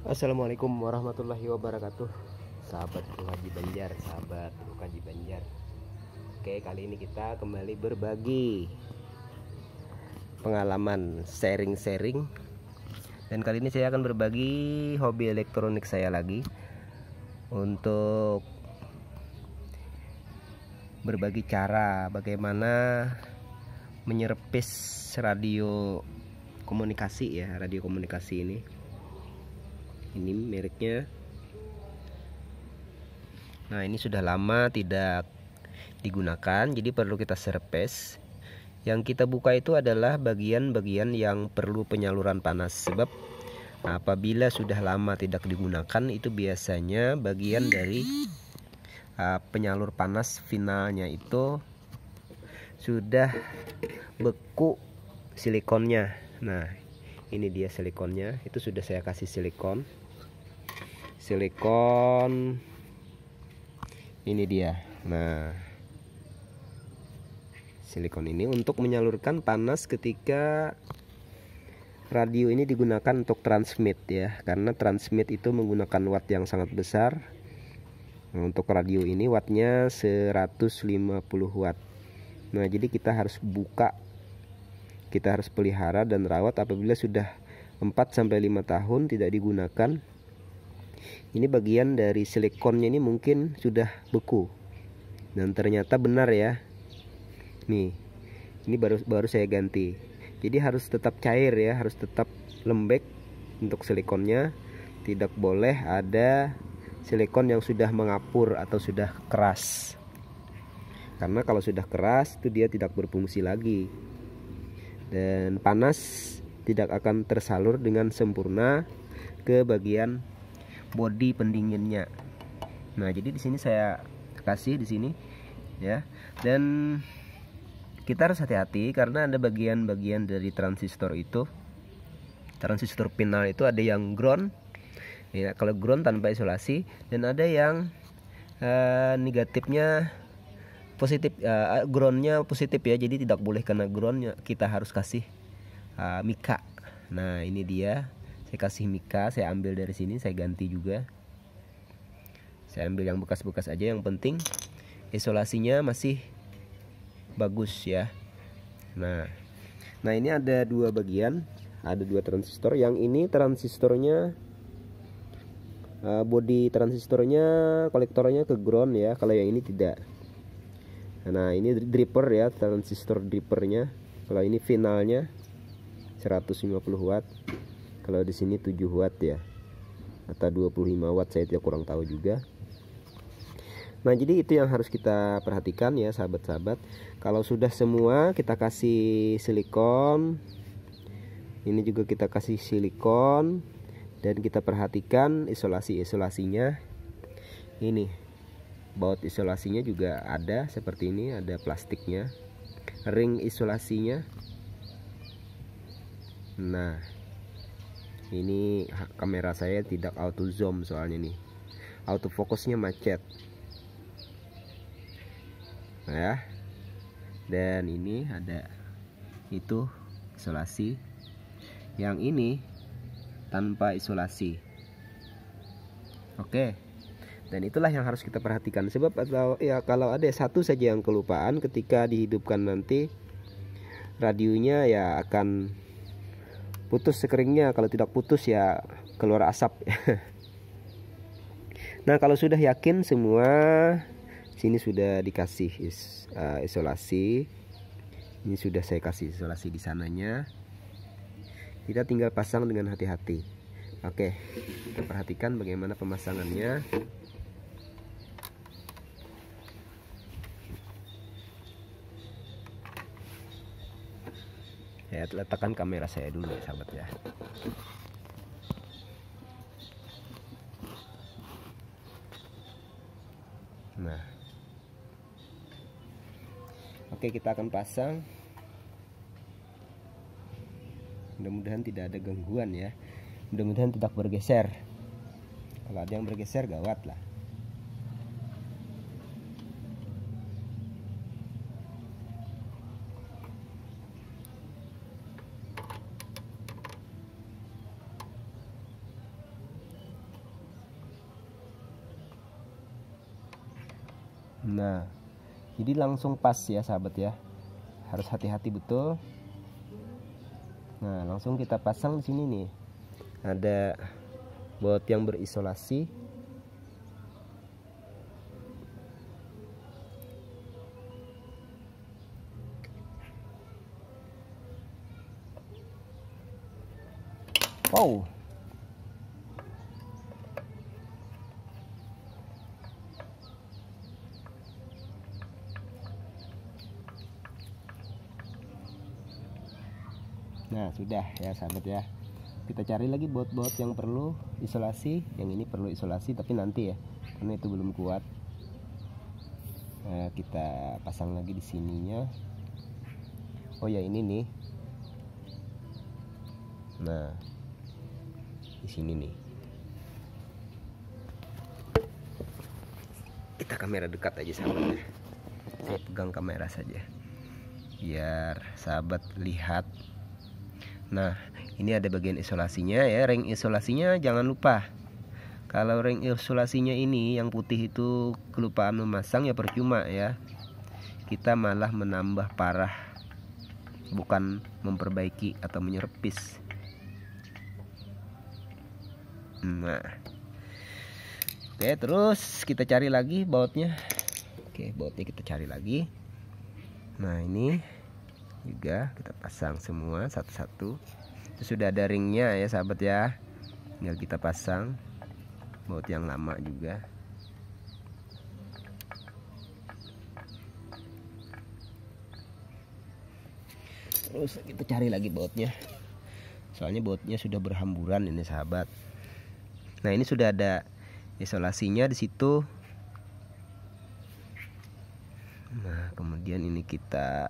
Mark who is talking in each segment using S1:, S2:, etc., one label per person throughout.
S1: Assalamualaikum warahmatullahi wabarakatuh. Sahabat Haji Banjar, sahabat Haji Banjar. Oke, kali ini kita kembali berbagi pengalaman sharing-sharing. Dan kali ini saya akan berbagi hobi elektronik saya lagi, untuk berbagi cara bagaimana menyerpis radio komunikasi ya, radio komunikasi ini. Ini mereknya. Nah, ini sudah lama tidak digunakan, jadi perlu kita serpes. Yang kita buka itu adalah bagian-bagian yang perlu penyaluran panas, sebab apabila sudah lama tidak digunakan itu biasanya bagian dari penyalur panas finalnya itu sudah beku silikonnya. Nah, ini dia silikonnya, itu sudah saya kasih silikon ini dia. Nah, silikon ini untuk menyalurkan panas ketika radio ini digunakan untuk transmit ya, karena transmit itu menggunakan watt yang sangat besar. Nah, untuk radio ini wattnya 150 watt. Nah, jadi kita harus buka, kita harus pelihara dan rawat. Apabila sudah 4-5 tahun tidak digunakan, ini bagian dari silikonnya ini mungkin sudah beku. Dan ternyata benar ya. Nih, ini baru saya ganti. Jadi harus tetap cair ya, harus tetap lembek untuk silikonnya. Tidak boleh ada silikon yang sudah mengapur atau sudah keras. Karena kalau sudah keras itu dia tidak berfungsi lagi. Dan panas tidak akan tersalur dengan sempurna ke bagian bodi pendinginnya. Nah, jadi di sini saya kasih di sini ya. Dan kita harus hati-hati karena ada bagian-bagian dari transistor itu. Transistor final itu ada yang ground. Ya, kalau ground tanpa isolasi, dan ada yang negatifnya positif, groundnya positif ya. Jadi tidak boleh kena groundnya, kita harus kasih mika. Nah, ini dia. Saya kasih mika, saya ambil dari sini, saya ganti juga. Saya ambil yang bekas-bekas aja, yang penting isolasinya masih bagus ya. Nah ini ada dua bagian, ada dua transistor. Yang ini transistornya, bodi transistornya, kolektornya ke ground ya. Kalau yang ini tidak. Nah, ini dripper ya, transistor drippernya. Kalau ini finalnya 150 watt. Kalau di sini 7 watt ya, atau 25 watt, saya tidak kurang tahu juga. Nah, jadi itu yang harus kita perhatikan ya sahabat-sahabat. Kalau sudah semua kita kasih silikon, ini juga kita kasih silikon, dan kita perhatikan isolasinya. Ini baut isolasinya juga ada seperti ini, ada plastiknya, ring isolasinya. Nah, ini kamera saya tidak auto zoom soalnya nih, autofokusnya macet. Nah ya, dan ini ada itu isolasi, yang ini tanpa isolasi. Oke, dan itulah yang harus kita perhatikan, sebab kalau ada satu saja yang kelupaan ketika dihidupkan nanti, radionya ya akan putus sekeringnya. Kalau tidak putus ya keluar asap. Nah, kalau sudah yakin semua, sini sudah dikasih isolasi. Ini sudah saya kasih isolasi di sananya. Kita tinggal pasang dengan hati-hati. Oke, kita perhatikan bagaimana pemasangannya. Saya letakkan kamera saya dulu ya sahabat ya. Nah, oke, kita akan pasang. Mudah-mudahan tidak ada gangguan ya. Mudah-mudahan tidak bergeser. Kalau ada yang bergeser gawat lah. Nah, jadi langsung pas ya sahabat ya, harus hati-hati betul. Nah, langsung kita pasang di sini nih, ada baut yang berisolasi. Wow. Nah, sudah ya sahabat ya. Kita cari lagi baut-baut yang perlu isolasi. Yang ini perlu isolasi tapi nanti ya, karena itu belum kuat. Nah, kita pasang lagi di sininya. Oh ya, ini nih. Nah, di sini nih. Kita kamera dekat aja sahabat ya. Saya pegang kamera saja biar sahabat lihat. Nah, ini ada bagian isolasinya ya, ring isolasinya jangan lupa. Kalau ring isolasinya ini yang putih itu kelupaan memasang ya percuma ya. Kita malah menambah parah, bukan memperbaiki atau menyerpis. Nah, oke, terus kita cari lagi bautnya. Oke, bautnya kita cari lagi. Nah, ini juga kita pasang semua satu-satu. Itu sudah ada ringnya ya sahabat ya, tinggal kita pasang baut yang lama juga. Terus kita cari lagi bautnya, soalnya bautnya sudah berhamburan ini sahabat. Nah, ini sudah ada isolasinya di situ. Nah, kemudian ini kita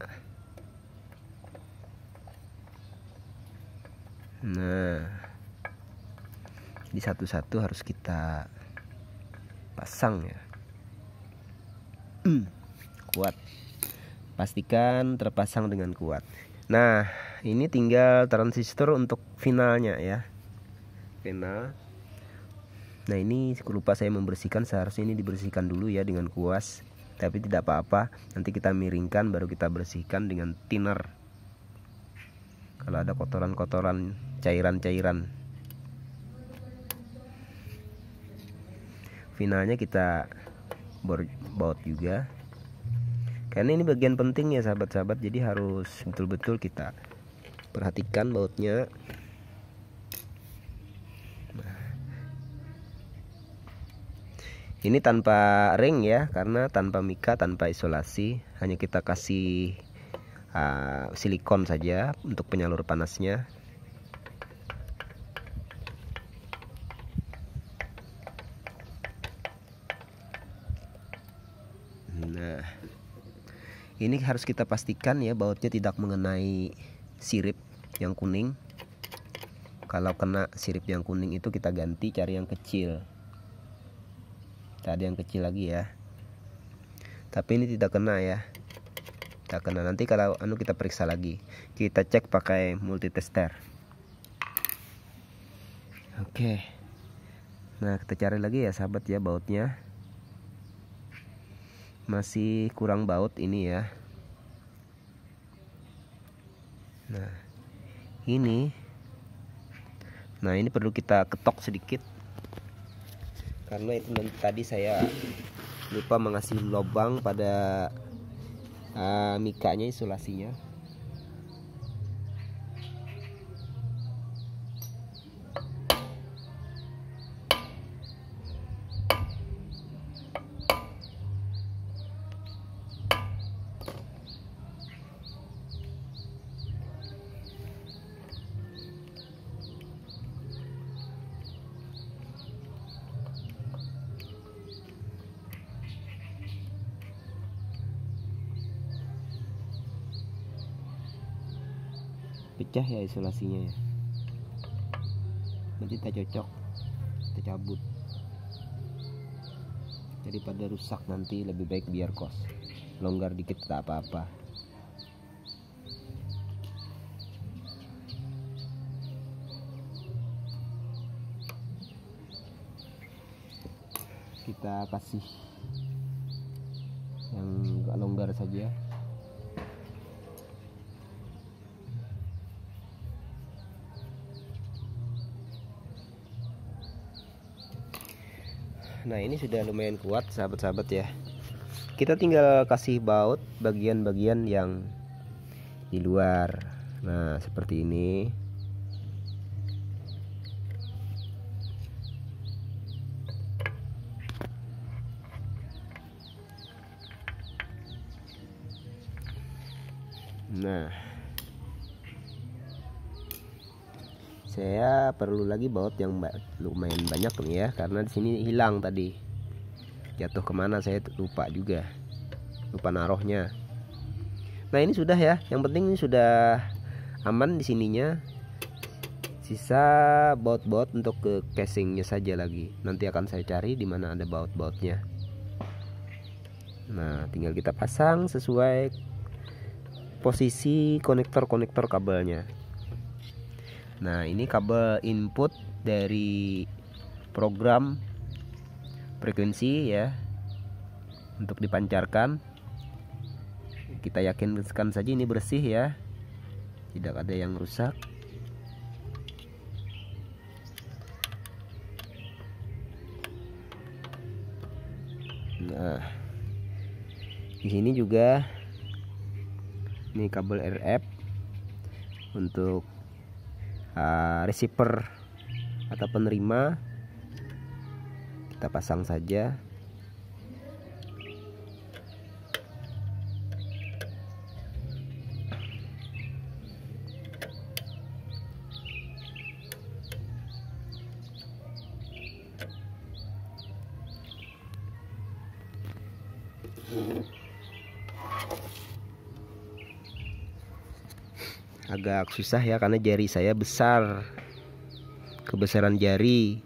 S1: di satu-satu harus kita pasang ya. Kuat, pastikan terpasang dengan kuat. Nah, ini tinggal transistor untuk finalnya ya, final. Nah, ini lupa saya membersihkan, seharusnya ini dibersihkan dulu ya dengan kuas, tapi tidak apa-apa, nanti kita miringkan baru kita bersihkan dengan thinner. Kalau ada kotoran-kotoran, cairan-cairan, finalnya kita baut juga, karena ini bagian penting ya sahabat-sahabat, jadi harus betul-betul kita perhatikan bautnya. Ini tanpa ring ya, karena tanpa mika, tanpa isolasi, hanya kita kasih silikon saja untuk penyalur panasnya. Nah, ini harus kita pastikan ya bautnya tidak mengenai sirip yang kuning. Kalau kena sirip yang kuning itu kita ganti, cari yang kecil. Ada yang kecil lagi ya, tapi ini tidak kena ya, tidak kena. Nanti kalau kita periksa lagi, kita cek pakai multitester. Oke, nah kita cari lagi ya sahabat ya, bautnya masih kurang baut ini ya. Nah ini perlu kita ketok sedikit, karena itu tadi saya lupa mengasih lubang pada mikanya, isolasinya. Pecah ya isolasinya ya, nanti kita cocok, kita cabut, daripada rusak nanti lebih baik biar kos longgar dikit tak apa-apa. Kita kasih agak longgar saja. Nah, ini sudah lumayan kuat sahabat-sahabat ya. Kita tinggal kasih baut bagian-bagian yang di luar. Nah, seperti ini. Nah, saya perlu lagi baut yang lumayan banyak nih ya, karena di sini hilang tadi, jatuh kemana saya lupa juga, lupa naruhnya. Nah, ini sudah ya, yang penting ini sudah aman di sininya. Sisa baut-baut untuk ke casingnya saja lagi, nanti akan saya cari di mana ada baut-bautnya. Nah, tinggal kita pasang sesuai posisi konektor-konektor kabelnya. Nah, ini kabel input dari program frekuensi ya, untuk dipancarkan. Kita yakinkan saja ini bersih ya, tidak ada yang rusak. Nah, di sini juga ini kabel RF untuk receiver atau penerima, kita pasang saja. Agak susah ya karena jari saya besar, kebesaran jari.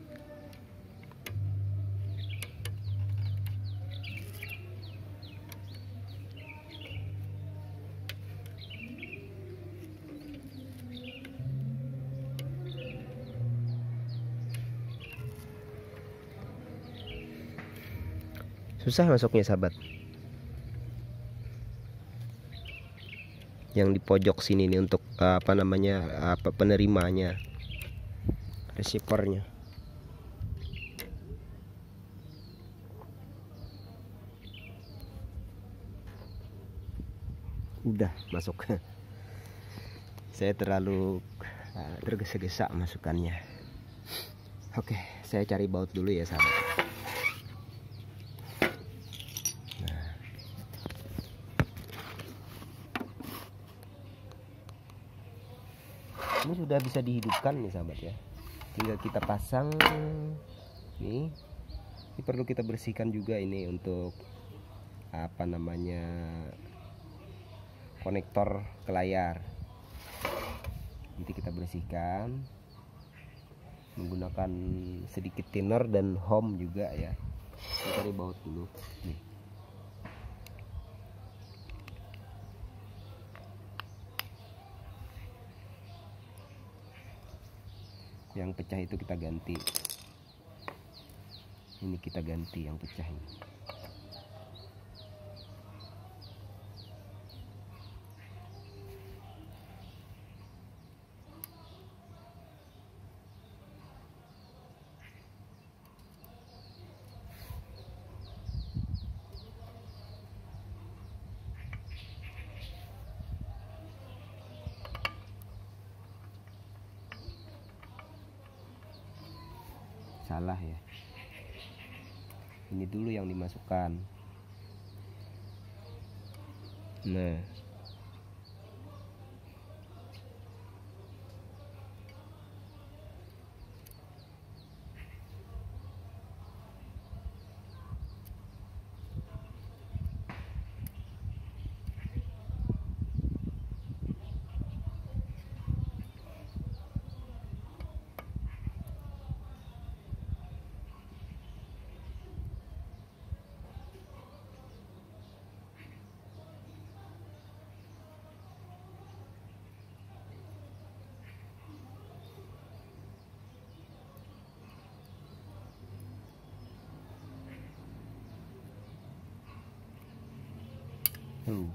S1: Susah masuknya sahabat. Yang di pojok sini nih untuk penerimanya, receivernya. Udah masuk. Saya terlalu tergesa-gesa masukannya. Oke, saya cari baut dulu ya sahabat. Ini sudah bisa dihidupkan nih sahabat ya, tinggal kita pasang nih. Ini perlu kita bersihkan juga ini untuk konektor ke layar. Nanti kita bersihkan menggunakan sedikit thinner dan home juga ya. Kita cari baut dulu nih. Yang pecah itu kita ganti. Ini kita ganti yang pecah ini. Salah ya, ini dulu yang dimasukkan. Nah, Hmm.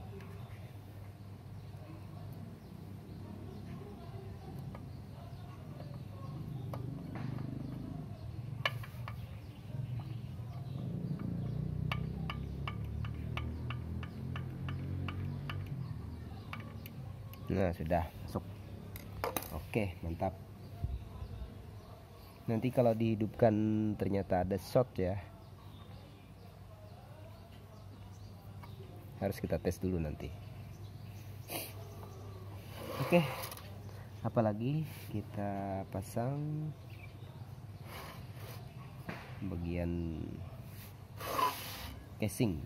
S1: Nah, sudah masuk. Oke, mantap. Nanti kalau dihidupkan ternyata ada shot ya, harus kita tes dulu nanti. Oke, apalagi kita pasang bagian casing.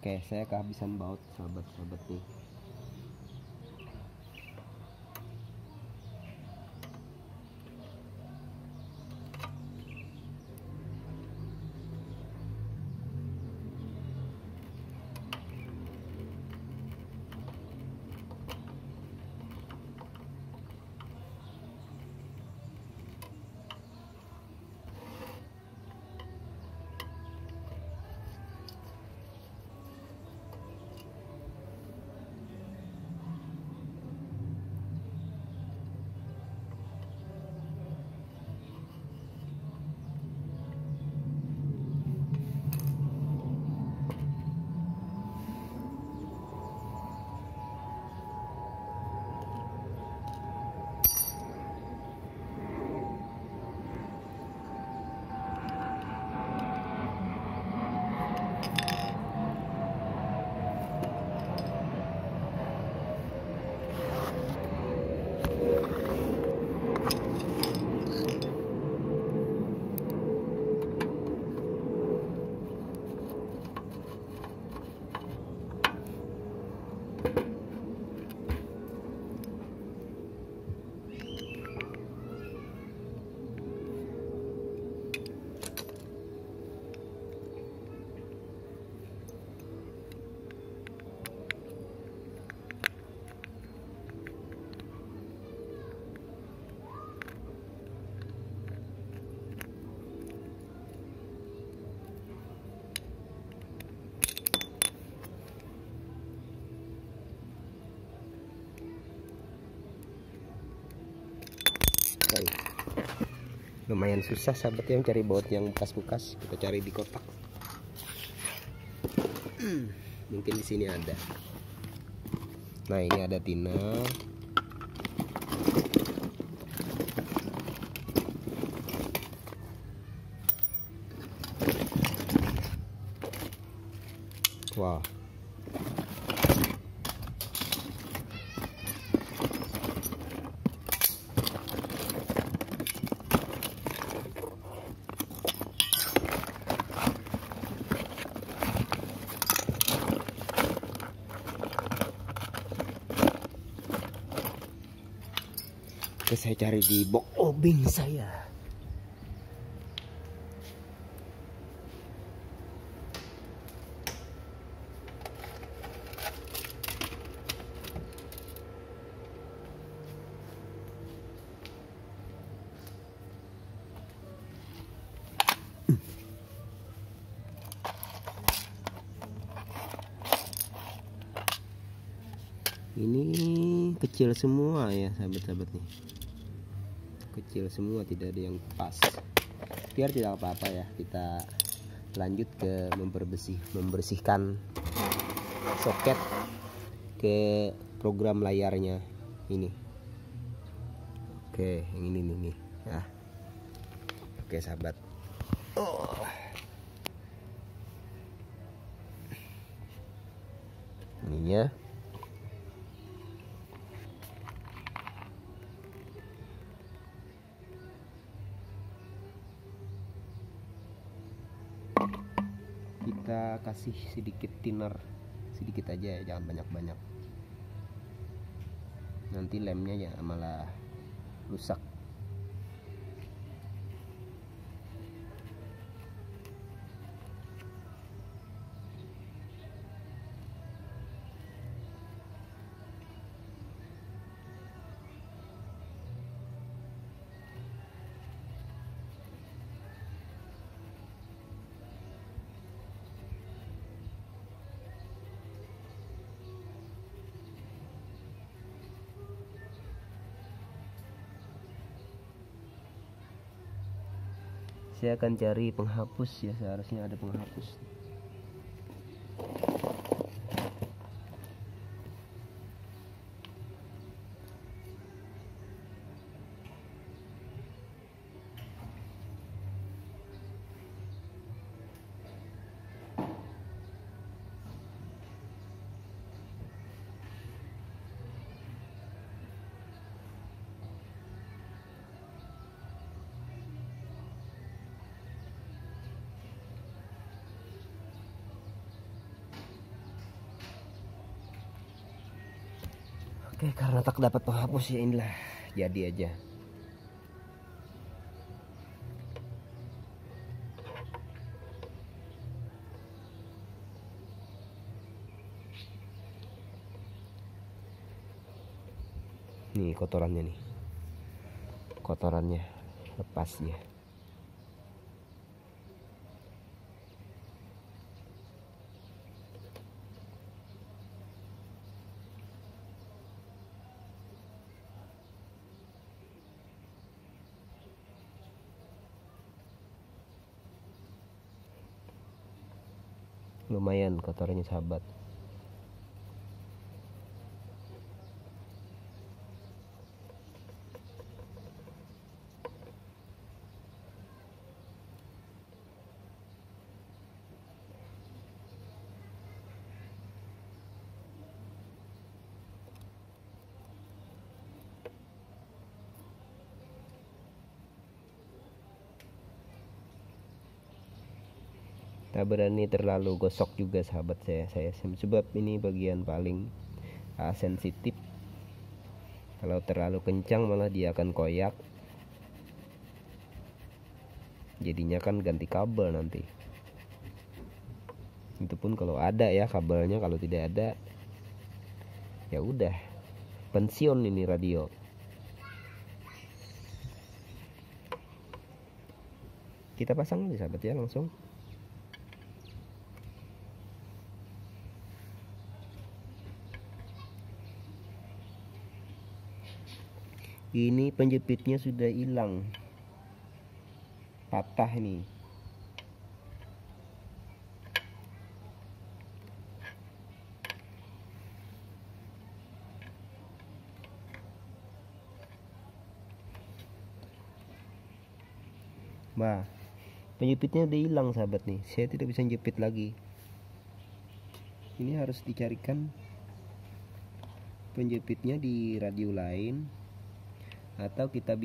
S1: Oke, saya kehabisan baut sahabat-sahabat nih. Lumayan susah sahabat yang cari baut yang bekas-bekas, kita cari di kotak. Mungkin di sini ada. Nah, ini ada tina. Wah. Oke, saya cari di box obeng saya. Ini kecil semua ya sahabat-sahabat nih. Kecil semua, tidak ada yang pas. Biar tidak apa-apa ya, kita lanjut ke membersihkan soket ke program layarnya ini. Oke, yang ini nih. Nah. Oke sahabat. Ininya. Kita kasih sedikit thinner, sedikit aja ya, jangan banyak-banyak. Nanti lemnya ya malah rusak. Saya akan cari penghapus ya, seharusnya ada penghapus. Oke, karena tak dapat penghapus ya inilah jadi aja. Nih kotorannya nih. Kotorannya lepas ya. Lumayan kotorannya sahabat. Tak berani terlalu gosok juga sahabat saya sebab ini bagian paling sensitif. Kalau terlalu kencang malah dia akan koyak, jadinya kan ganti kabel nanti. Itu pun kalau ada ya kabelnya, kalau tidak ada ya udah pensiun ini radio. Kita pasang aja sahabat ya langsung. Ini penjepitnya sudah hilang, patah ini. Bah, penjepitnya udah hilang sahabat nih. Saya tidak bisa jepit lagi. Ini harus dicarikan penjepitnya di radio lain, atau kita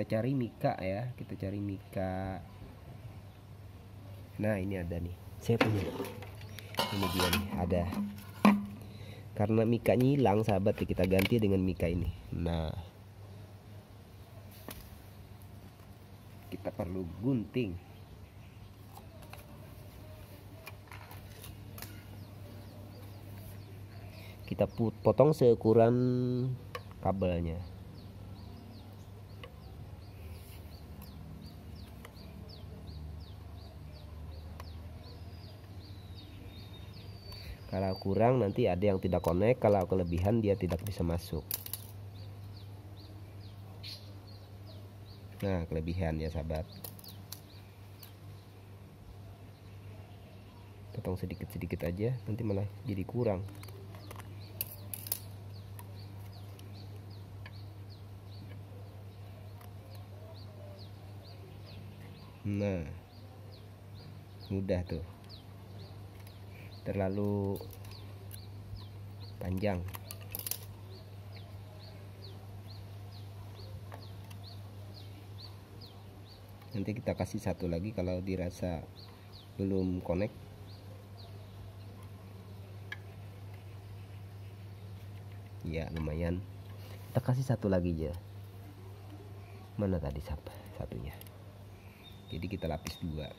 S1: cari mika ya, kita cari mika. Nah ini ada nih, saya punya ini dia nih, ada. Karena mikanya hilang sahabat, kita ganti dengan mika ini. Nah kita perlu gunting. Kita potong seukuran kabelnya. Kalau kurang nanti ada yang tidak connect, kalau kelebihan dia tidak bisa masuk. Nah kelebihan ya sahabat. Potong sedikit-sedikit aja, nanti malah jadi kurang. Nah mudah tuh, terlalu panjang. Nanti kita kasih satu lagi kalau dirasa belum connect. Ya lumayan, kita kasih satu lagi aja. Mana tadi satunya? Jadi kita lapis dua.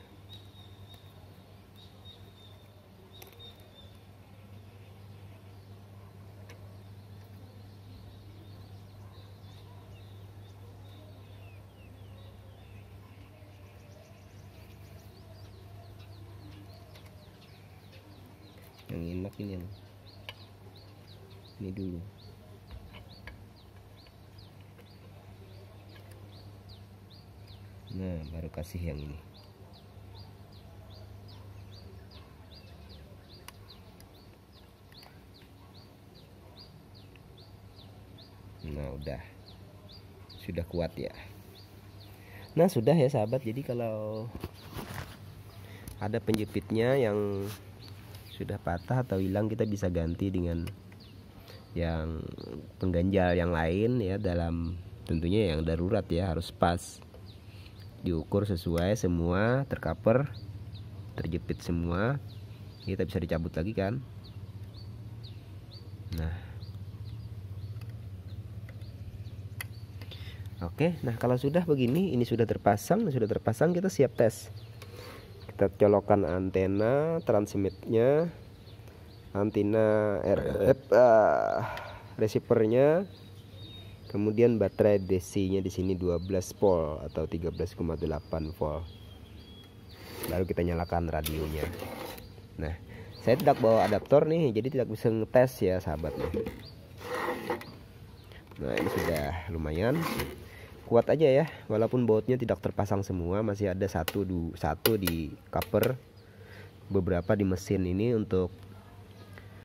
S1: Yang enak ini yang ini dulu. Nah, baru kasih yang ini. Nah, sudah kuat ya. Nah, sudah ya sahabat. Jadi kalau ada penjepitnya yang sudah patah atau hilang, kita bisa ganti dengan yang pengganjal yang lain ya, dalam tentunya yang darurat ya, harus pas diukur sesuai, semua tercover, terjepit semua. Kita bisa dicabut lagi kan. Nah, oke. Nah, kalau sudah begini, ini sudah terpasang, kita siap tes. Kita colokkan antena transmitnya, antena RF, receivernya, kemudian baterai DC-nya di sini 12 volt atau 13,8 volt. Baru kita nyalakan radionya. Nah, saya tidak bawa adaptor nih, jadi tidak bisa ngetes ya sahabat nih. Nah, ini sudah lumayan kuat aja ya, walaupun bautnya tidak terpasang semua, masih ada satu di cover, beberapa di mesin ini untuk